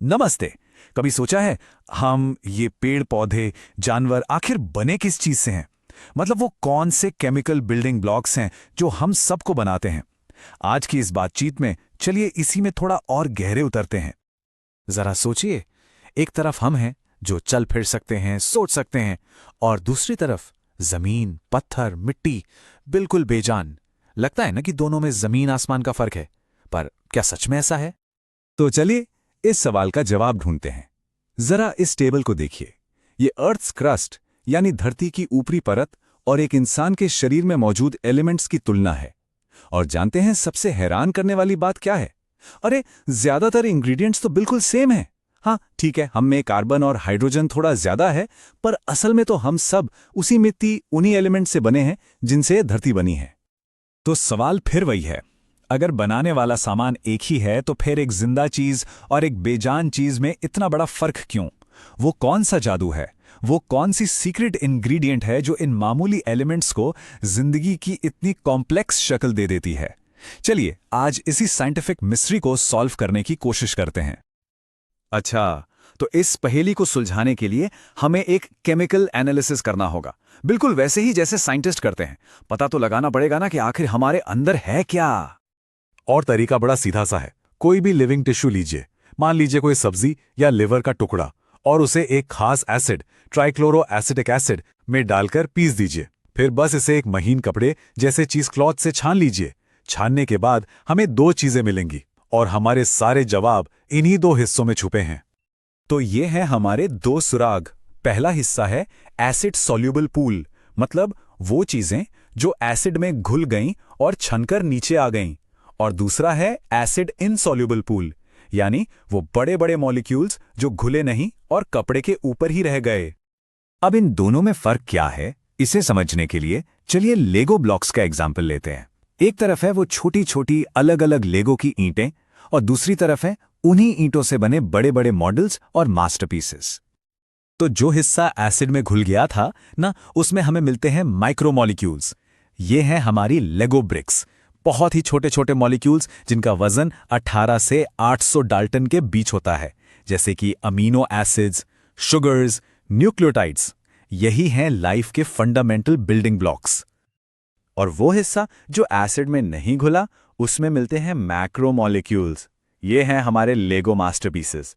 नमस्ते। कभी सोचा है हम ये पेड़ पौधे जानवर आखिर बने किस चीज से हैं? मतलब वो कौन से केमिकल बिल्डिंग ब्लॉक्स हैं जो हम सबको बनाते हैं? आज की इस बातचीत में चलिए इसी में थोड़ा और गहरे उतरते हैं। जरा सोचिए, एक तरफ हम हैं जो चल फिर सकते हैं, सोच सकते हैं, और दूसरी तरफ जमीन, पत्थर, मिट्टी, बिल्कुल बेजान। लगता है ना कि दोनों में जमीन आसमान का फर्क है, पर क्या सच में ऐसा है? तो चलिए इस सवाल का जवाब ढूंढते हैं। जरा इस टेबल को देखिए। ये अर्थ्स क्रस्ट यानी धरती की ऊपरी परत और एक इंसान के शरीर में मौजूद एलिमेंट्स की तुलना है। और जानते हैं सबसे हैरान करने वाली बात क्या है? अरे, ज्यादातर इंग्रेडिएंट्स तो बिल्कुल सेम है। हाँ ठीक है, हम में कार्बन और हाइड्रोजन थोड़ा ज्यादा है, पर असल में तो हम सब उसी मिट्टी, उन्हीं एलिमेंट से बने हैं जिनसे धरती बनी है। तो सवाल फिर वही है, अगर बनाने वाला सामान एक ही है तो फिर एक जिंदा चीज और एक बेजान चीज में इतना बड़ा फर्क क्यों? वो कौन सा जादू है? वो कौन सी सीक्रेट इंग्रेडिएंट है जो इन मामूली एलिमेंट्स को जिंदगी की इतनी कॉम्प्लेक्स शक्ल दे देती है? चलिए आज इसी साइंटिफिक मिस्ट्री को सॉल्व करने की कोशिश करते हैं। अच्छा, तो इस पहेली को सुलझाने के लिए हमें एक केमिकल एनालिसिस करना होगा, बिल्कुल वैसे ही जैसे साइंटिस्ट करते हैं। पता तो लगाना पड़ेगा ना कि आखिर हमारे अंदर है क्या। और तरीका बड़ा सीधा सा है। कोई भी लिविंग टिश्यू लीजिए, मान लीजिए कोई सब्जी या लिवर का टुकड़ा, और उसे एक खास एसिड, ट्राइक्लोरो एसिटिक एसिड में डालकर पीस दीजिए। फिर बस इसे एक महीन कपड़े जैसे चीज क्लॉथ से छान लीजिए। छानने के बाद हमें दो चीजें मिलेंगी, और हमारे सारे जवाब इन्हीं दो हिस्सों में छुपे हैं। तो ये हैं हमारे दो सुराग। पहला हिस्सा है एसिड सॉल्यूबल पूल, मतलब वो चीजें जो एसिड में घुल गईं और छनकर नीचे आ गईं। और दूसरा है एसिड इनसॉल्युबल पूल, यानी वो बड़े बड़े मॉलिक्यूल्स जो घुले नहीं और कपड़े के ऊपर ही रह गए। अब इन दोनों में फर्क क्या है, इसे समझने के लिए चलिए लेगो ब्लॉक्स का एग्जाम्पल लेते हैं। एक तरफ है वो छोटी छोटी अलग अलग लेगो की ईंटें, और दूसरी तरफ है उन्हीं ईंटों से बने बड़े बड़े मॉडल्स और मास्टरपीसेस। तो जो हिस्सा एसिड में घुल गया था ना, उसमें हमें मिलते हैं माइक्रोमॉलिक्यूल्स। ये हैं हमारी लेगो ब्रिक्स, बहुत ही छोटे छोटे मॉलिक्यूल्स जिनका वजन 18 से 800 डाल्टन के बीच होता है, जैसे कि अमीनो एसिड्स, शुगर्स, न्यूक्लियोटाइड्स। यही हैं लाइफ के फंडामेंटल बिल्डिंग ब्लॉक्स। और वो हिस्सा जो एसिड में नहीं घुला, उसमें मिलते हैं मैक्रोमॉलिक्यूल्स। ये हैं हमारे लेगो मास्टरपीसेस।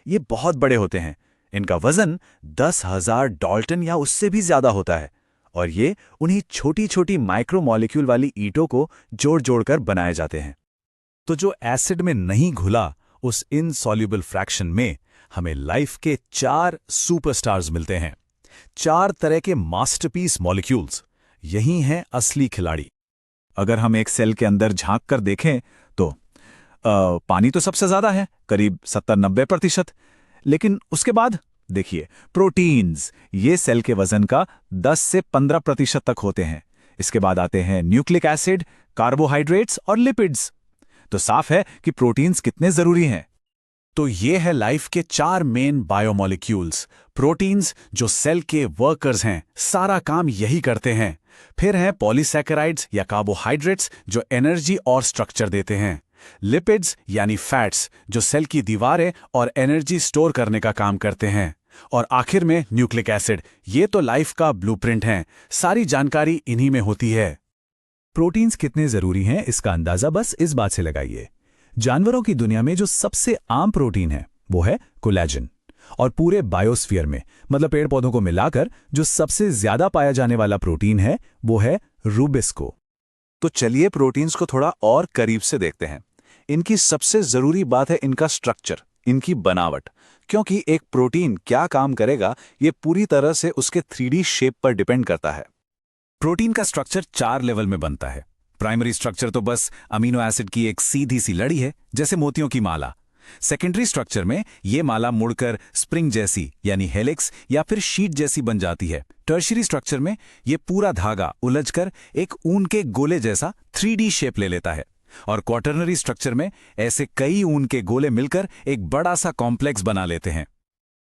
ये बहुत बड़े होते हैं, इनका वजन 10,000 डाल्टन या उससे भी ज्यादा होता है, और ये उन्हीं छोटी छोटी माइक्रोमॉलिक्यूल वाली ईंटों को जोड़ जोड़कर बनाए जाते हैं। तो जो एसिड में नहीं घुला, उस इनसॉल्युबल फ्रैक्शन में हमें लाइफ के 4 सुपरस्टार्स मिलते हैं। 4 तरह के मास्टरपीस मॉलिक्यूल्स। यही हैं असली खिलाड़ी। अगर हम एक सेल के अंदर झांक कर देखें तो पानी तो सबसे ज्यादा है, करीब 70-90%। लेकिन उसके बाद देखिए, प्रोटीन्स, ये सेल के वजन का 10 से 15% तक होते हैं। इसके बाद आते हैं न्यूक्लिक एसिड, कार्बोहाइड्रेट्स और लिपिड्स। तो साफ है कि प्रोटीन्स कितने जरूरी हैं। तो ये है लाइफ के 4 मेन बायोमॉलिक्यूल्स। प्रोटीन्स जो सेल के वर्कर्स हैं, सारा काम यही करते हैं। फिर हैं पॉलीसैकेराइड्स या कार्बोहाइड्रेट्स जो एनर्जी और स्ट्रक्चर देते हैं। लिपिड्स यानी फैट्स जो सेल की दीवारें और एनर्जी स्टोर करने का काम करते हैं। और आखिर में न्यूक्लिक एसिड, ये तो लाइफ का ब्लूप्रिंट है। सारी जानकारी इन्हीं में होती है। प्रोटीन्स कितने जरूरी हैं, इसका अंदाजा बस इस बात से लगाइए। जानवरों की दुनिया में जो सबसे आम प्रोटीन है वो है कोलेजन, और पूरे बायोस्फीयर में, मतलब पेड़ पौधों को मिलाकर, जो सबसे ज्यादा पाया जाने वाला प्रोटीन है वो है रूबिस्को। तो चलिए प्रोटीन्स को थोड़ा और करीब से देखते हैं। इनकी सबसे जरूरी बात है इनका स्ट्रक्चर, इनकी बनावट। क्योंकि एक प्रोटीन क्या काम करेगा, ये पूरी तरह से उसके 3D शेप पर डिपेंड करता है। प्रोटीन का स्ट्रक्चर 4 लेवल में बनता है। प्राइमरी स्ट्रक्चर तो बस अमीनो एसिड की एक सीधी सी लड़ी है, जैसे मोतियों की माला। सेकेंडरी स्ट्रक्चर में ये माला मुड़कर स्प्रिंग जैसी यानी हेलिक्स या फिर शीट जैसी बन जाती है। टर्शियरी स्ट्रक्चर में ये पूरा धागा उलझकर एक ऊन के गोले जैसा 3D शेप ले लेता है। और क्वाटरनरी स्ट्रक्चर में ऐसे कई ऊन के गोले मिलकर एक बड़ा सा कॉम्प्लेक्स बना लेते हैं।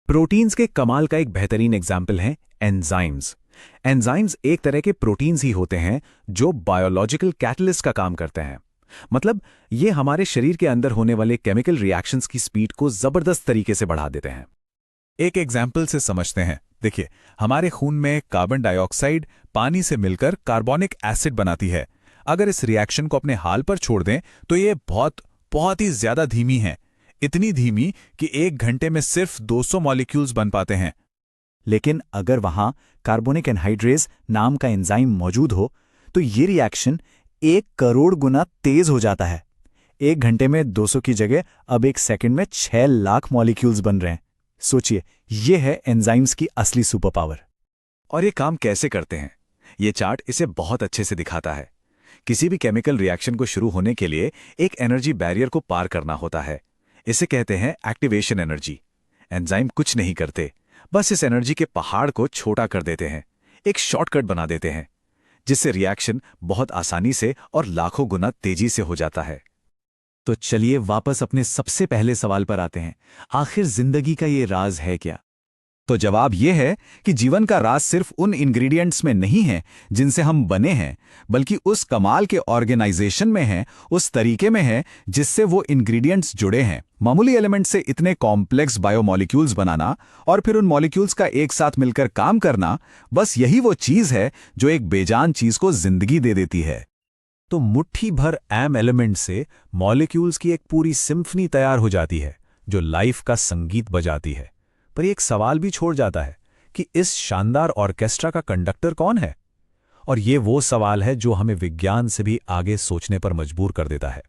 प्रोटीन्स के कमाल का एक बेहतरीन एग्जाम्पल है एंजाइम्स। एंजाइम्स एक तरह के प्रोटीन्स ही होते हैं जो बायोलॉजिकल कैटलिस्ट का काम करते हैं। मतलब ये हमारे शरीर के अंदर होने वाले केमिकल रिएक्शंस की स्पीड को जबरदस्त तरीके से बढ़ा देते हैं। एक एग्जाम्पल से समझते हैं। देखिए, हमारे खून में कार्बन डाइऑक्साइड पानी से मिलकर कार्बोनिक एसिड बनाती है। अगर इस रिएक्शन को अपने हाल पर छोड़ दें तो ये बहुत बहुत ही ज्यादा धीमी है, इतनी धीमी कि 1 घंटे में सिर्फ 200 मॉलिक्यूल्स बन पाते हैं। लेकिन अगर वहां कार्बोनिक एनहाइड्रेज नाम का एंजाइम मौजूद हो तो ये रिएक्शन 1 करोड़ गुना तेज हो जाता है। 1 घंटे में 200 की जगह अब 1 सेकंड में 6 लाख मॉलिक्यूल्स बन रहे हैं। सोचिए, ये है एंजाइम्स की असली सुपर पावर। और ये काम कैसे करते हैं, ये चार्ट इसे बहुत अच्छे से दिखाता है। किसी भी केमिकल रिएक्शन को शुरू होने के लिए एक एनर्जी बैरियर को पार करना होता है। इसे कहते हैं एक्टिवेशन एनर्जी। एंजाइम कुछ नहीं करते, बस इस एनर्जी के पहाड़ को छोटा कर देते हैं, एक शॉर्टकट बना देते हैं, जिससे रिएक्शन बहुत आसानी से और लाखों गुना तेजी से हो जाता है। तो चलिए वापस अपने सबसे पहले सवाल पर आते हैं। आखिर जिंदगी का ये राज है क्या? तो जवाब ये है कि जीवन का राज सिर्फ उन इंग्रेडिएंट्स में नहीं है जिनसे हम बने हैं, बल्कि उस कमाल के ऑर्गेनाइजेशन में है, उस तरीके में है जिससे वो इंग्रेडिएंट्स जुड़े हैं। मामूली एलिमेंट से इतने कॉम्प्लेक्स बायोमॉलिक्यूल्स बनाना और फिर उन मॉलिक्यूल्स का एक साथ मिलकर काम करना, बस यही वो चीज है जो एक बेजान चीज को जिंदगी दे देती है। तो मुट्ठी भर एम एलिमेंट से मॉलिक्यूल्स की एक पूरी सिम्फनी तैयार हो जाती है जो लाइफ का संगीत बजाती है। पर एक सवाल भी छोड़ जाता है कि इस शानदार ऑर्केस्ट्रा का कंडक्टर कौन है? और ये वो सवाल है जो हमें विज्ञान से भी आगे सोचने पर मजबूर कर देता है।